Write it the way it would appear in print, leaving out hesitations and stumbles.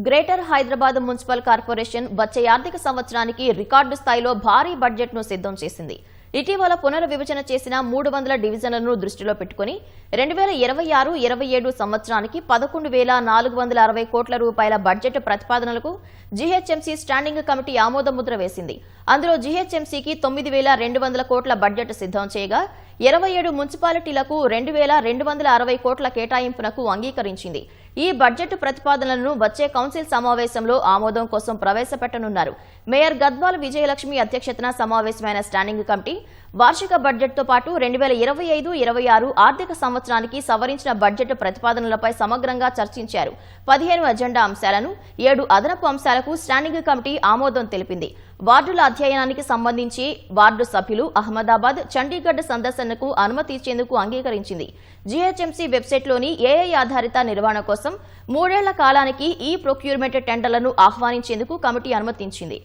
Greater Hyderabad municipal corporation వచ్చే ఆర్థిక సంవత్సరానికి రికార్డు స్థాయిలో భారీ బడ్జెట్ను సిద్ధం చేసింది. ఇటీవల పునర్విభజన చేసిన 300 డివిజన్లను దృష్టిలో పెట్టుకుని 2026-27 సంవత్సరానికి 11,460 కోట్ల రూపాయల బడ్జెట్ ప్రతిపాదనలకు జీహెచ్ఎంసీ స్టాండింగ్ కమిటీ ఆమోదముద్ర వేసింది. అందులో జీహెచ్ఎంసీకి 9,200 కోట్ల బడ్జెట్ సిద్ధం చేయగా 27 మున్సిపాలిటీలకు 2,260 కోట్ల కేటాయింపునకు అంగీకరించింది. ఈ బడ్జెట్ ప్రతిపాదనలను వచ్చే కౌన్సిల్ సమావేశంలో ఆమోదం కోసం ప్రవేశపెట్టనున్నారు. మేయర్ గద్వాల్ విజయలక్ష్మి అధ్యక్షతన సమావేశమైన స్టాండింగ్ కమిటీ వార్షిక బడ్జెట్తో పాటు 2025-26 ఆర్థిక సంవత్సరానికి సవరించిన బడ్జెట్ ప్రతిపాదనలపై సమగ్రంగా చర్చించారు. 15 అజెండా అంశాలను 7 అదనపు అంశాలకు స్టాండింగ్ కమిటీ ఆమోదం తెలిపింది. వార్డుల అధ్యయనానికి సంబంధించి వార్డు సభ్యులు అహ్మదాబాద్, చండీగఢ్ సందర్శనకు అనుమతి ఇచ్చేందుకు అంగీకరించింది. జీహెచ్ఎంసీ వెబ్సైట్లోని ఏఐ ఆధారిత నిర్వహణ కోసం 3 ఏళ్ల కాలానికి ఈ ప్రొక్యూర్మెంట్ టెండర్లను ఆహ్వానించేందుకు కమిటీ అనుమతించింది.